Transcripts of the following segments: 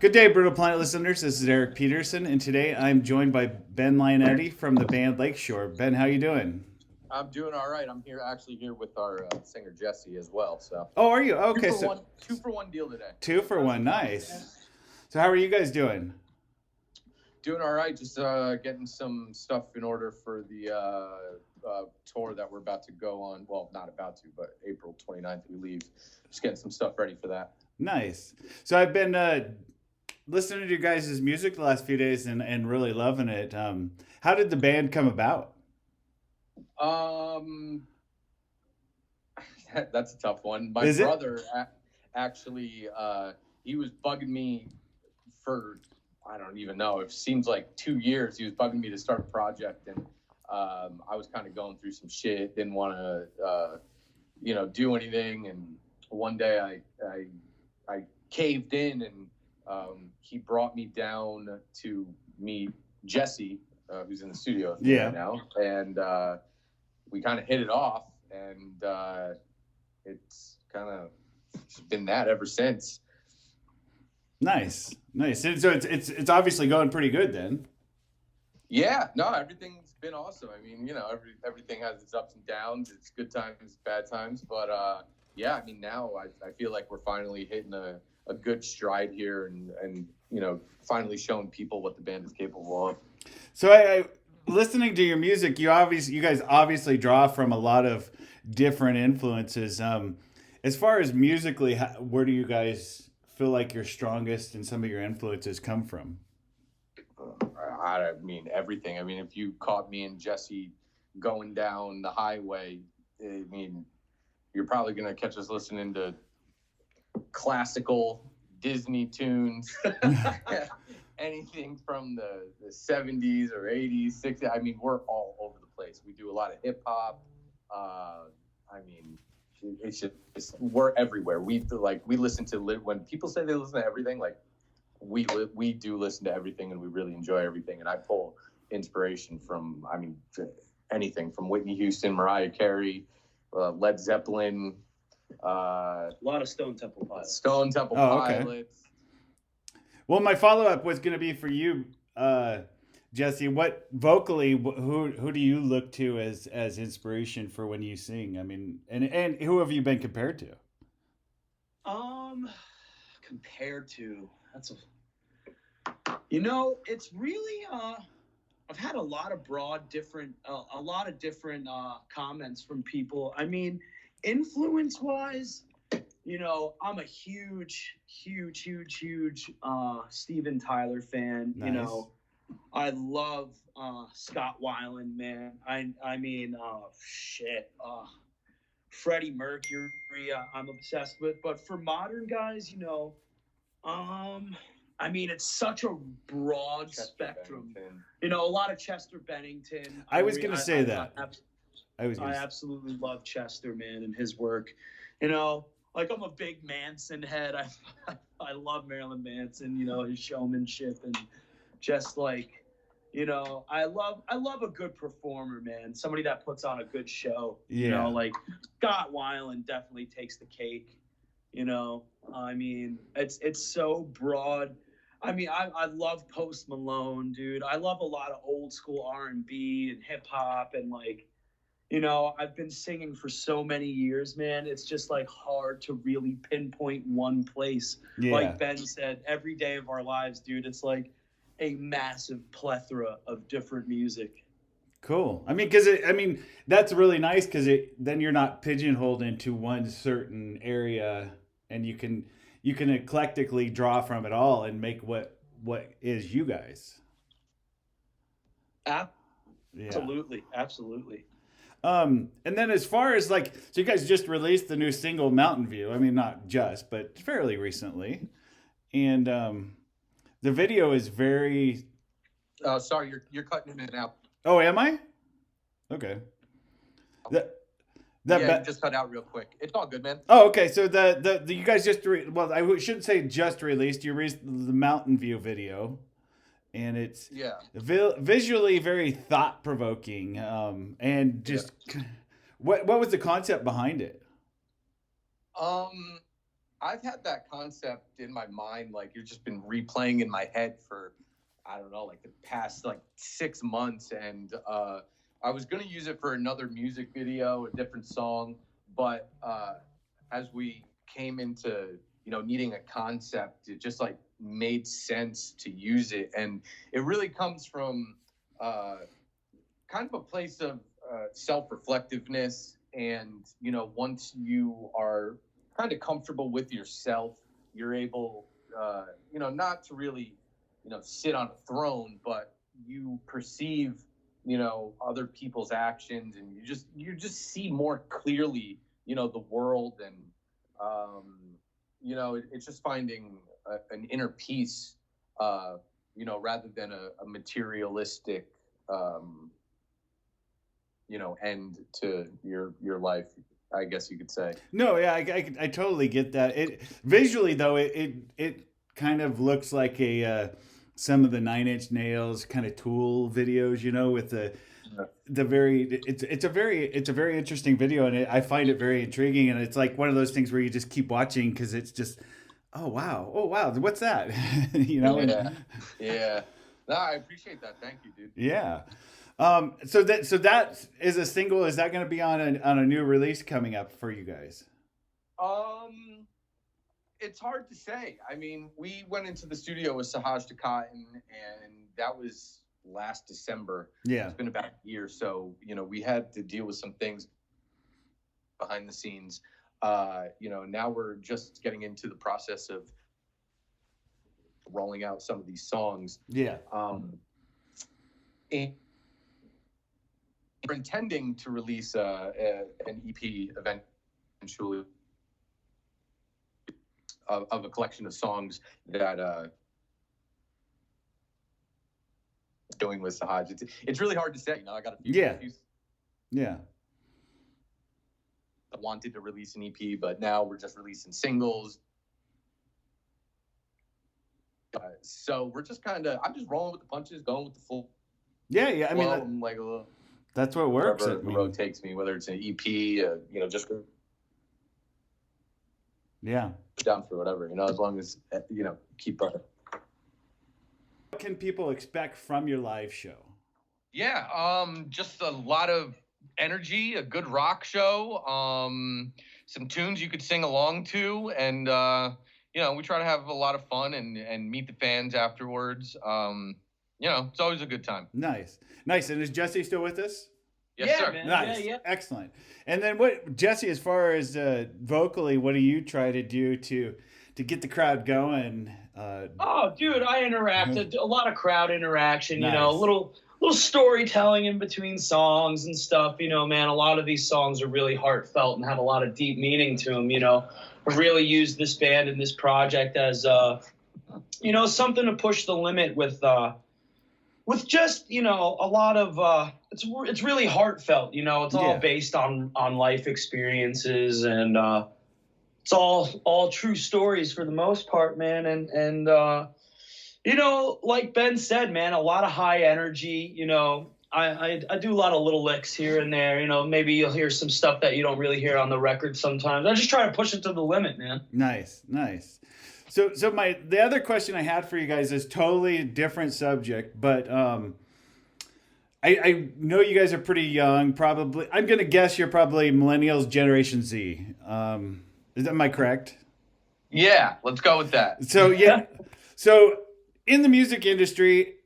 Good day, Brutal Planet listeners. This is Eric Peterson, and today I'm joined by Ben Lionetti from the band Lakeshore. Ben, how you doing? I'm doing all right. I'm here with our singer Jesse as well. So Oh, are you? two Okay, for so one, 2 for 1 deal today. two for one. Nice. So how are you guys doing? Doing all right. Just getting some stuff in order for the tour that we're about to go on. Well, not about to, but April 29th we leave. Just getting some stuff ready for that. Nice. So I've been listening to you guys' music the last few days and really loving it. How did the band come about? Um, that's a tough one. My Is it? brother actually he was bugging me for I don't even know. It seems like 2 years. He was bugging me to start a project, and I was kind of going through some shit. Didn't want to, do anything. And one day I caved in, and he brought me down to meet Jesse, who's in the studio with me Yeah. right now, and we kind of hit it off, and it's kind of been that ever since. Nice, nice. And so it's obviously going pretty good then. Yeah, no, everything's been awesome. I mean, everything has its ups and downs. It's good times, bad times, but yeah, I mean, now I feel like we're finally hitting a good stride here, and finally showing people what the band is capable of. So I listening to your music, you guys obviously draw from a lot of different influences. As far as musically, where do you guys feel like your strongest and some of your influences come from? I mean, everything. I mean, if you caught me and Jesse going down the highway, I mean, you're probably going to catch us listening to classical Disney tunes, anything from the 70s or 80s, 60s. I mean, we're all over the place. We do a lot of hip hop. I mean, it's just we're everywhere. We listen to when people say they listen to everything, like we do listen to everything, and we really enjoy everything. And I pull inspiration from, I mean, anything from Whitney Houston, Mariah Carey, Led Zeppelin, a lot of Stone Temple Pilots. Pilots. Well, my follow up was going to be for you, Jesse. What vocally, who do you look to as inspiration for when you sing? I mean, and who have you been compared to? Compared to it's really I've had a lot of different comments from people. I mean, influence wise, I'm a huge Steven Tyler fan. Nice. I love Scott Weiland, man. I mean, Freddie Mercury, I'm obsessed with. But for modern guys, I mean, it's such a broad spectrum. A lot of Chester Bennington. I was going to say that. I absolutely love Chester, man, and his work. Like, I'm a big Manson head. I love Marilyn Manson, his showmanship, and just like, I love a good performer, man. Somebody that puts on a good show. Yeah. Like Scott Weiland definitely takes the cake. I mean, it's so broad. I mean, I love Post Malone, dude. I love a lot of old school R&B and hip hop, and like, I've been singing for so many years, man. It's just like hard to really pinpoint one place. Yeah. Like Ben said, every day of our lives, dude, it's like a massive plethora of different music. Cool. I mean, that's really nice because then you're not pigeonholed into one certain area, and you can eclectically draw from it all and make what is you guys. Absolutely. And then as far as so you guys just released the new single Mountain View. I mean, not just, but fairly recently. And the video is very... Sorry, you're cutting in and out. Oh, am I? Okay. You just cut out real quick. It's all good, man. Oh, okay. So the you guys just I shouldn't say just released. You released the Mountain View video, and it's visually very thought provoking. And just what was the concept behind it? I've had that concept in my mind, like it's just been replaying in my head for, I don't know, like the past like 6 months. And I was going to use it for another music video, a different song. But as we came into, needing a concept, it just like made sense to use it. And it really comes from kind of a place of self-reflectiveness. And once you are kind of comfortable with yourself, you're able not to really sit on a throne, but you perceive other people's actions, and you just see more clearly the world. And it's just finding an inner peace, rather than a materialistic end to your life, I guess you could say. No, yeah, I totally get that. It visually though, it kind of looks like a some of the Nine Inch Nails kind of Tool videos, with the very it's a very interesting video, and I find it very intriguing, and it's like one of those things where you just keep watching because it's just oh wow, what's that? Yeah, yeah. No, I appreciate that. Thank you, dude. Yeah. So that is a single. Is that going to be on a new release coming up for you guys? It's hard to say. I mean, we went into the studio with Sahaj to Cotton, and that was last December. Yeah. It's been about a year, so we had to deal with some things behind the scenes. Now we're just getting into the process of rolling out some of these songs. Yeah. And we're intending to release an EP eventually of a collection of songs that doing with Sahaj. It's really hard to say. I got a few. Yeah. I wanted to release an EP, but now we're just releasing singles. So we're just I'm just rolling with the punches, going with the full. Yeah. I mean, like that's what works. Wherever the road takes me, whether it's an EP, just yeah, down for whatever, as long as keep up. What can people expect from your live show? Yeah, just a lot of energy, a good rock show, some tunes you could sing along to, and we try to have a lot of fun and meet the fans afterwards. It's always a good time. Nice. And is Jesse still with us? Yes, sir. Man. Nice. Yeah. Excellent. And then what, Jesse, as far as vocally, what do you try to do to get the crowd going? Oh, dude, I interact a lot of crowd interaction. Nice. A little storytelling in between songs and stuff. Man, a lot of these songs are really heartfelt and have a lot of deep meaning to them. I really use this band and this project as something to push the limit with just a lot of it's really heartfelt. It's all based on life experiences, and it's all true stories for the most part, man. And like Ben said, man, a lot of high energy. I do a lot of little licks here and there. Maybe you'll hear some stuff that you don't really hear on the record sometimes. I just try to push it to the limit, man. Nice. So the other question I had for you guys is totally different subject, but I know you guys are pretty young. Probably, I'm gonna guess you're probably millennials, Generation Z. Am I correct? Yeah, let's go with that. So yeah, so in the music industry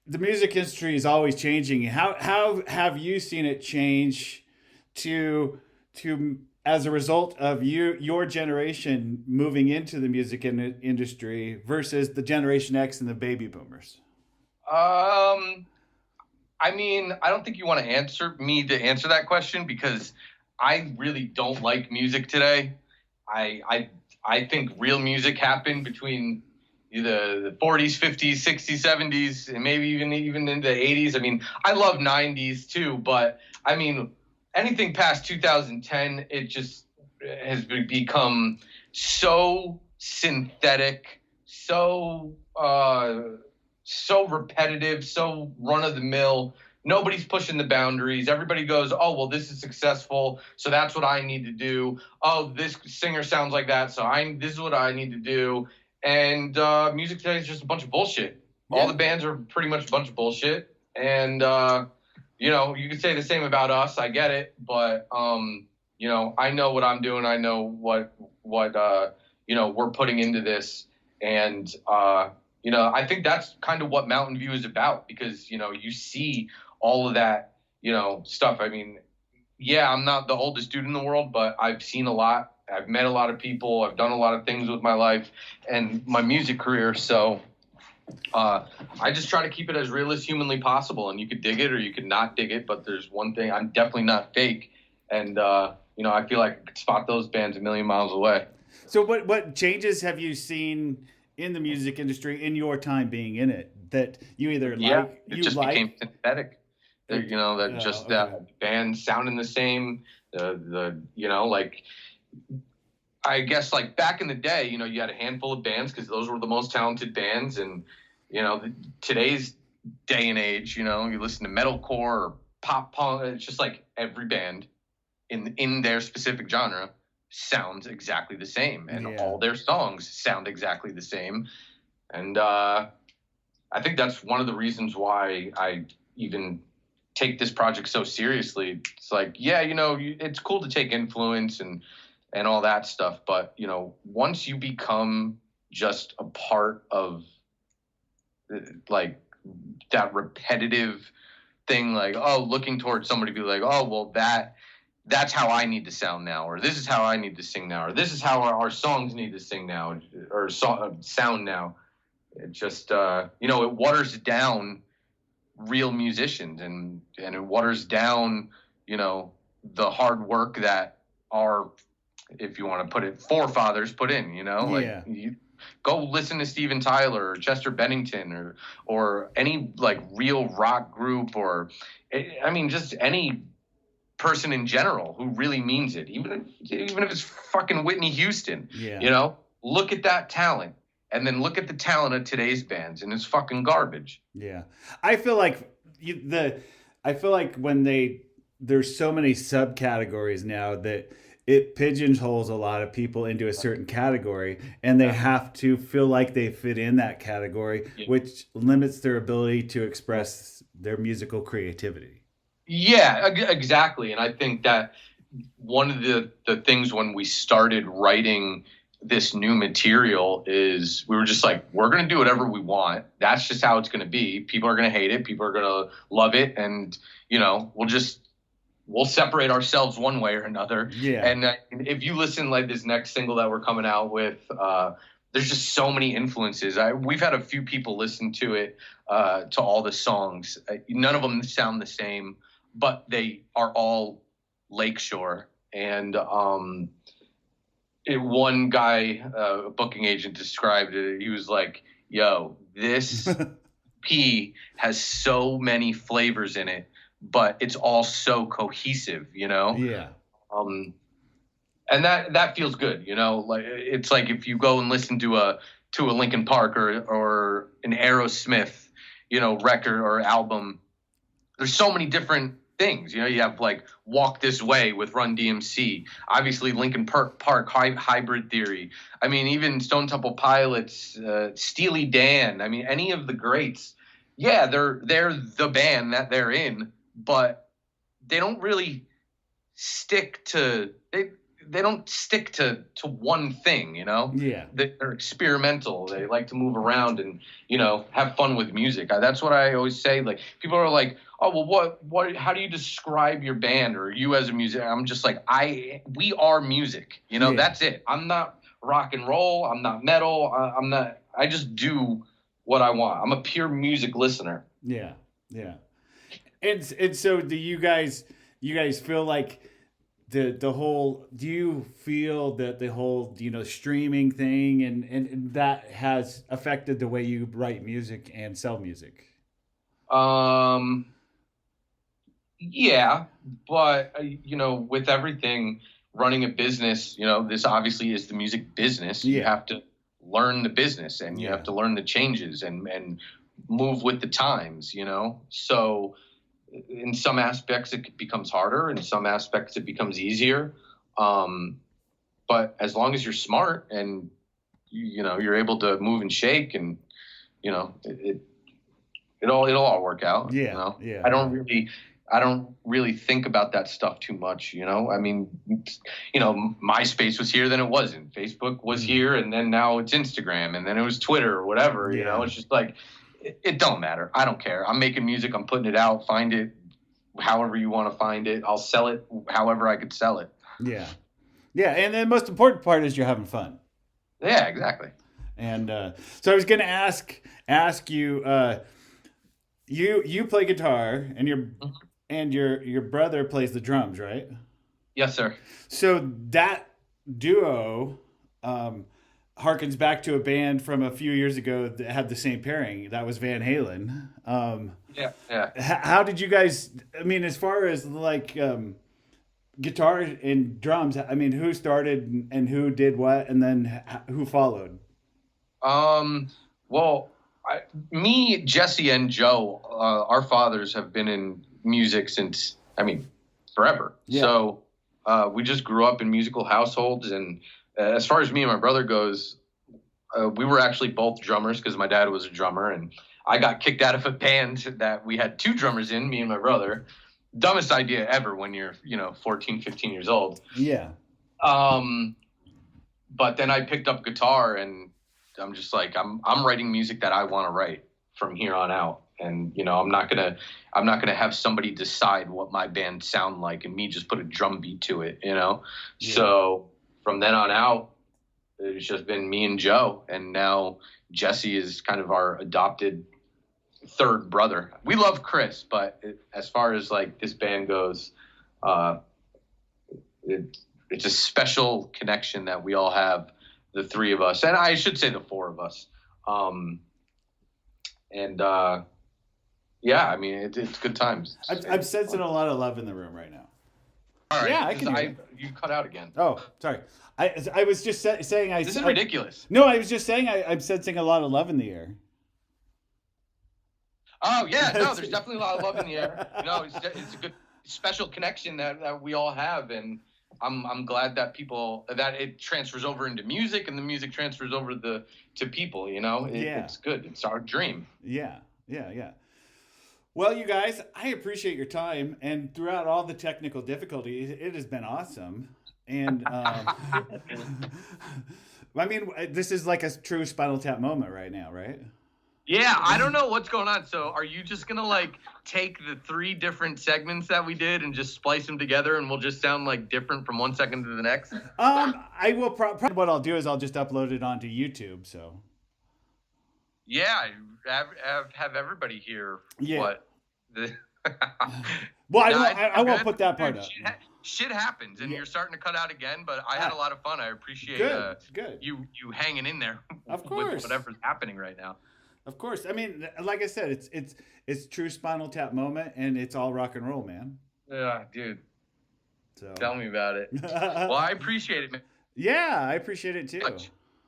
is always changing. How have you seen it change to as a result of your generation moving into the music industry versus the Generation X and the baby boomers? I mean, I don't think you want to answer that question, because I really don't like music today. I think real music happened between the 40s, 50s, 60s, 70s, and maybe even in the 80s. I mean, I love 90s too, but I mean, anything past 2010, it just has become so synthetic, so repetitive, so run of the mill. nobody's pushing the boundaries. Everybody goes, oh, well, this is successful, so that's what I need to do. Oh, this singer sounds like that, so this is what I need to do. And music today is just a bunch of bullshit. Yeah. All the bands are pretty much a bunch of bullshit. And, you know, you could say the same about us. I get it. But, you know, I know what I'm doing. I know what you know, we're putting into this. And, you know, I think that's kind of what Mountain View is about, because, you know, you see all of that, you know, stuff. I mean, yeah, I'm not the oldest dude in the world, but I've seen a lot. I've met a lot of people. I've done a lot of things with my life and my music career. So I just try to keep it as real as humanly possible. And you could dig it or you could not dig it. But there's one thing, I'm definitely not fake. And, you know, I feel like I could spot those bands a million miles away. So what changes have you seen in the music industry in your time being in it that you either became synthetic? You know, that bands sounding the same. The you know, like, I guess, like, back in the day, you know, you had a handful of bands because those were the most talented bands. And, you know, today's day and age, you know, you listen to metalcore or pop punk. It's just like every band in their specific genre sounds exactly the same, and all their songs sound exactly the same. And I think that's one of the reasons why I even take this project so seriously. It's like, yeah, you know, it's cool to take influence and all that stuff, but, you know, once you become just a part of, like, that repetitive thing, like, oh, looking towards somebody, be like, oh, well, that's how I need to sound now, or this is how I need to sing now, or this is how our songs need to sing now, or sound now. It just, you know, it waters down real musicians, and it waters down, you know, the hard work that our, if you want to put it, forefathers put in, you know, like, you go listen to Steven Tyler or Chester Bennington or any, like, real rock group, or, I mean, just any person in general who really means it, even if it's fucking Whitney Houston. You know, look at that talent, and then look at the talent of today's bands, and it's fucking garbage. I feel like when there's so many subcategories now that it pigeonholes a lot of people into a certain category, and they have to feel like they fit in that category, which limits their ability to express their musical creativity. Yeah, exactly. And I think that one of the things when we started writing this new material is we were just like, we're going to do whatever we want. That's just how it's going to be. People are going to hate it. People are going to love it. And, you know, we'll separate ourselves one way or another. And if you listen, like, this next single that we're coming out with, there's just so many influences. We've had a few people listen to it, to all the songs. None of them sound the same, but they are all Lakeshore. And one guy, a booking agent, described it. He was like, yo, this EP has so many flavors in it, but it's all so cohesive, you know? And that feels good, you know? Like, it's like if you go and listen to a Linkin Park or an Aerosmith, you know, record or album, there's so many different things. You know, you have, like, Walk This Way with Run DMC, obviously Linkin Park Hybrid Theory. I mean, even Stone Temple Pilots, Steely Dan. I mean, any of the greats. Yeah, they're the band that they're in, but they don't really stick to they don't stick to one thing, you know? They're experimental. They like to move around and, you know, have fun with music. That's what I always say. Like, people are like, oh, well, what, how do you describe your band or you as a musician? I'm just like, we are music, you know, that's it. I'm not rock and roll. I'm not metal. I just do what I want. I'm a pure music listener. And so do you guys feel like the whole, do you feel that the whole, you know, streaming thing and that has affected the way you write music and sell music? Yeah, but you know, with everything, running a business, you know, this obviously is the music business. You have to learn the business, and you have to learn the changes and move with the times, you know? So in some aspects it becomes harder, in some aspects it becomes easier. But as long as you're smart and you're able to move and shake, and it'll all work out. Yeah, yeah. I don't really think about that stuff too much. I mean, MySpace was here, then it wasn't. Facebook was here, and then now it's Instagram, and then it was Twitter or whatever. It's just like it don't matter. I don't care. I'm making music. I'm putting it out. Find it however you want to find it. I'll sell it however I could sell it. Yeah, yeah. And the most important part is you're having fun. Yeah, exactly. And so I was going to ask you. You play guitar, and your brother plays the drums, right? Yes, sir. So that duo harkens back to a band from a few years ago that had the same pairing. That was Van Halen. Yeah. How did you guys? I mean, as far as like guitar and drums, I mean, who started and who did what, and then who followed? Well, me, Jesse, and Joe, our fathers have been in music since, forever. Yeah. So we just grew up in musical households. And as far as me and my brother goes, we were actually both drummers because my dad was a drummer. And I got kicked out of a band that we had 2 drummers in, me and my brother. Dumbest idea ever when you're, 14, 15 years old. Yeah. But then I picked up guitar, and I'm just like, I'm writing music that I want to write from here on out. And, I'm not gonna have somebody decide what my band sound like and me just put a drum beat to it, Yeah. So from then on out, it's just been me and Joe. And now Jesse is kind of our adopted third brother. We love Chris, but as far as like this band goes, it's a special connection that we all have, the 3 of us, and I should say the 4 of us. It's good times. I'm sensing a lot of love in the room right now. All right. Yeah, you cut out again. Oh, sorry. I was just saying. This is ridiculous. No, I was just saying I'm sensing a lot of love in the air. Oh yeah, no, there's definitely a lot of love in the air. It's a good special connection that we all have, and I'm glad that it transfers over into music, and the music transfers over to people. It's good. It's our dream. Yeah. Well, you guys, I appreciate your time, and throughout all the technical difficulties, it has been awesome. And this is like a true Spinal Tap moment right now, right? Yeah, I don't know what's going on. So are you just going to take the 3 different segments that we did and just splice them together, and we'll just sound different from one second to the next? I will probably what I'll do is I'll just upload it onto YouTube. So yeah, have everybody hear what the well, I won't put that part up. Shit happens, and you're starting to cut out again, but I had a lot of fun. I appreciate good. You hanging in there of course. With whatever's happening right now. Of course. I mean, like I said, it's true Spinal Tap moment, and it's all rock and roll, man. Yeah, dude. So tell me about it. Well, I appreciate it, man. Yeah, I appreciate it too.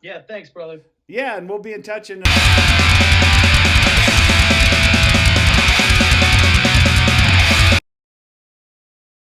Yeah, thanks, brother. Yeah, and we'll be in touch.